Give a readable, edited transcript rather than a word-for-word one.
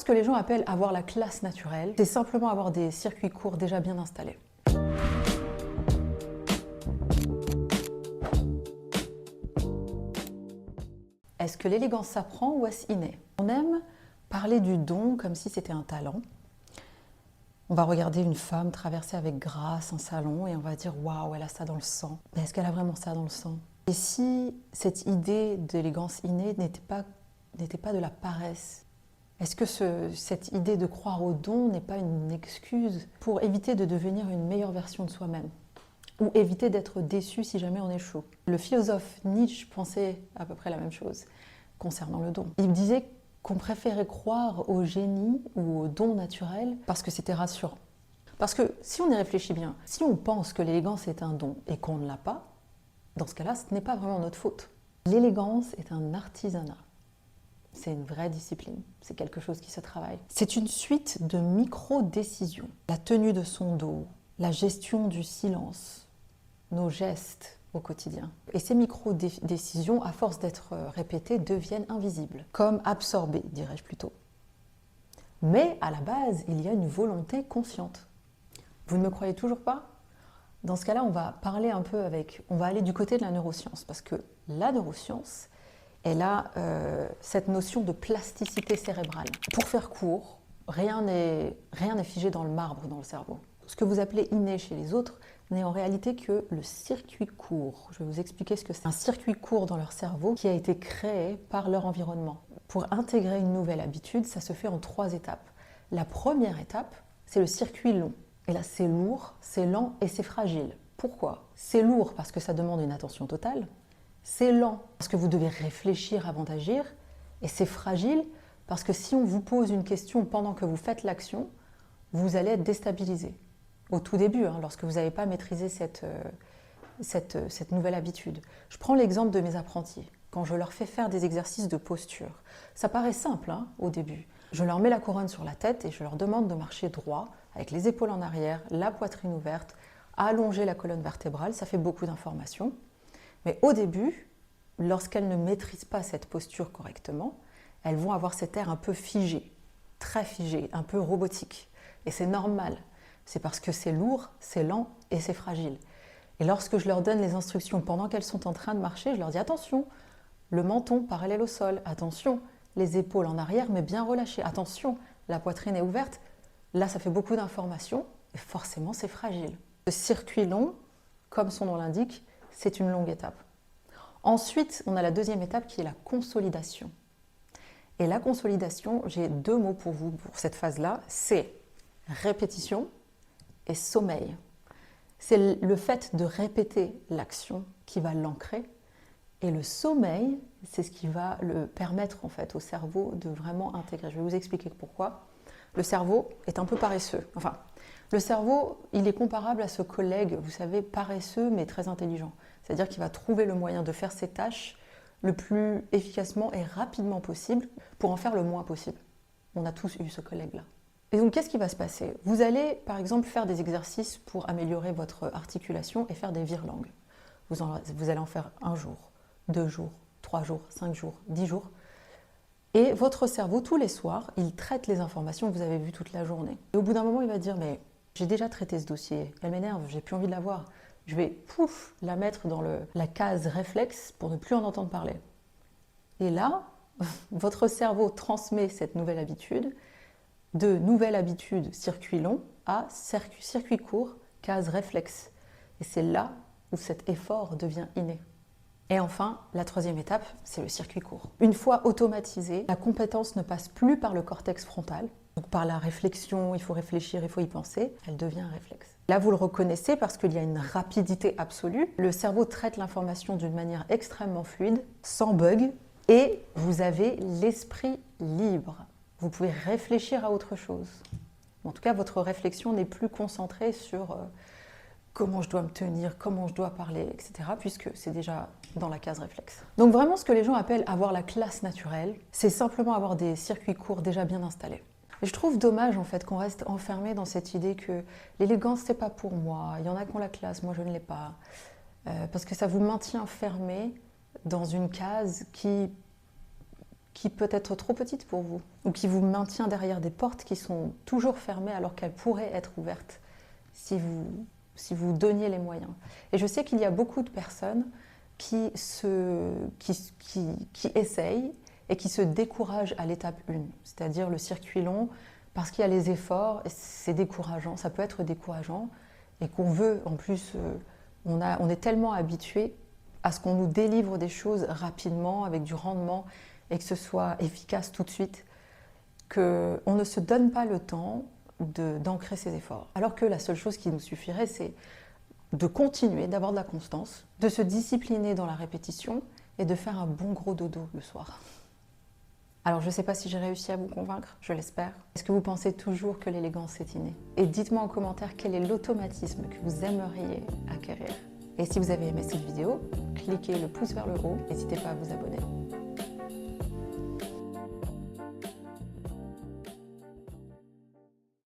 que les gens appellent avoir la classe naturelle, c'est simplement avoir des circuits courts déjà bien installés. Est-ce que l'élégance s'apprend ou est-ce inné? On aime parler du don comme si c'était un talent. On va regarder une femme traverser avec grâce un salon et on va dire « Waouh, elle a ça dans le sang ». Mais est-ce qu'elle a vraiment ça dans le sang? Et si cette idée d'élégance innée n'était pas de la paresse? Est-ce que cette idée de croire au don n'est pas une excuse pour éviter de devenir une meilleure version de soi-même? Ou éviter d'être déçu si jamais on échoue? Le philosophe Nietzsche pensait à peu près la même chose concernant le don. Il disait qu'on préférait croire au génie ou au don naturel parce que c'était rassurant. Parce que si on y réfléchit bien, si on pense que l'élégance est un don et qu'on ne l'a pas, dans ce cas-là, ce n'est pas vraiment notre faute. L'élégance est un artisanat. C'est une vraie discipline, c'est quelque chose qui se travaille. C'est une suite de micro-décisions. La tenue de son dos, la gestion du silence, nos gestes au quotidien. Et ces micro-décisions, à force d'être répétées, deviennent invisibles, comme absorbées, dirais-je plutôt. Mais à la base, il y a une volonté consciente. Vous ne me croyez toujours pas? Dans ce cas-là, on va parler un peu on va aller du côté de la neuroscience, parce que la neuroscience, elle a cette notion de plasticité cérébrale. Pour faire court, rien n'est figé dans le marbre dans le cerveau. Ce que vous appelez inné chez les autres n'est en réalité que le circuit court. Je vais vous expliquer ce que c'est. Un circuit court dans leur cerveau qui a été créé par leur environnement. Pour intégrer une nouvelle habitude, ça se fait en 3 étapes. La première étape, c'est le circuit long. Et là, c'est lourd, c'est lent et c'est fragile. Pourquoi? C'est lourd parce que ça demande une attention totale. C'est lent parce que vous devez réfléchir avant d'agir. Et c'est fragile parce que si on vous pose une question pendant que vous faites l'action, vous allez être déstabilisé. Au tout début, lorsque vous n'avez pas maîtrisé cette nouvelle habitude. Je prends l'exemple de mes apprentis. Quand je leur fais faire des exercices de posture, ça paraît simple au début. Je leur mets la couronne sur la tête et je leur demande de marcher droit, avec les épaules en arrière, la poitrine ouverte, allonger la colonne vertébrale, ça fait beaucoup d'informations. Mais au début, lorsqu'elles ne maîtrisent pas cette posture correctement, elles vont avoir cet air un peu figé, très figé, un peu robotique. Et c'est normal, c'est parce que c'est lourd, c'est lent et c'est fragile. Et lorsque je leur donne les instructions pendant qu'elles sont en train de marcher, je leur dis attention, le menton parallèle au sol, attention, les épaules en arrière mais bien relâchées, attention, la poitrine est ouverte. Là, ça fait beaucoup d'informations et forcément, c'est fragile. Ce circuit long, comme son nom l'indique, c'est une longue étape. Ensuite, on a la deuxième étape qui est la consolidation. Et la consolidation, j'ai 2 mots pour vous pour cette phase-là, c'est répétition et sommeil. C'est le fait de répéter l'action qui va l'ancrer. Et le sommeil, c'est ce qui va le permettre en fait au cerveau de vraiment intégrer. Je vais vous expliquer pourquoi. Le cerveau est un peu paresseux. Enfin, le cerveau, il est comparable à ce collègue, vous savez, paresseux mais très intelligent. C'est-à-dire qu'il va trouver le moyen de faire ses tâches le plus efficacement et rapidement possible pour en faire le moins possible. On a tous eu ce collègue-là. Et donc, qu'est-ce qui va se passer? Vous allez, par exemple, faire des exercices pour améliorer votre articulation et faire des virelangues. Vous allez en faire 1 jour, 2 jours, 3 jours, 5 jours, 10 jours. Et votre cerveau, tous les soirs, il traite les informations que vous avez vues toute la journée. Et au bout d'un moment, il va dire, mais j'ai déjà traité ce dossier, elle m'énerve, j'ai plus envie de la voir. Je vais, pouf, la mettre dans la case réflexe pour ne plus en entendre parler. Et là, votre cerveau transmet cette nouvelle habitude, de nouvelle habitude circuit long à circuit court, case réflexe. Et c'est là où cet effort devient inné. Et enfin, la 3e étape, c'est le circuit court. Une fois automatisée, la compétence ne passe plus par le cortex frontal, donc par la réflexion, il faut réfléchir, il faut y penser, elle devient un réflexe. Là, vous le reconnaissez parce qu'il y a une rapidité absolue. Le cerveau traite l'information d'une manière extrêmement fluide, sans bug, et vous avez l'esprit libre. Vous pouvez réfléchir à autre chose. En tout cas, votre réflexion n'est plus concentrée sur comment je dois me tenir, comment je dois parler, etc., puisque c'est déjà dans la case réflexe. Donc vraiment, ce que les gens appellent avoir la classe naturelle, c'est simplement avoir des circuits courts déjà bien installés. Et je trouve dommage en fait qu'on reste enfermé dans cette idée que l'élégance c'est pas pour moi, il y en a qui ont la classe, moi je ne l'ai pas, parce que ça vous maintient fermé dans une case qui qui peut être trop petite pour vous, ou qui vous maintient derrière des portes qui sont toujours fermées alors qu'elles pourraient être ouvertes si vous donniez les moyens. Et je sais qu'il y a beaucoup de personnes qui essayent et qui se découragent à l'étape 1, c'est-à-dire le circuit long, parce qu'il y a les efforts, et c'est décourageant, ça peut être décourageant, et qu'on veut, en plus, on est tellement habitué à ce qu'on nous délivre des choses rapidement, avec du rendement, et que ce soit efficace tout de suite, qu'on ne se donne pas le temps d'ancrer ses efforts. Alors que la seule chose qui nous suffirait, c'est de continuer, d'avoir de la constance, de se discipliner dans la répétition et de faire un bon gros dodo le soir. Alors je ne sais pas si j'ai réussi à vous convaincre, je l'espère. Est-ce que vous pensez toujours que l'élégance est innée? Et dites-moi en commentaire quel est l'automatisme que vous aimeriez acquérir. Et si vous avez aimé cette vidéo, cliquez le pouce vers le haut, n'hésitez pas à vous abonner.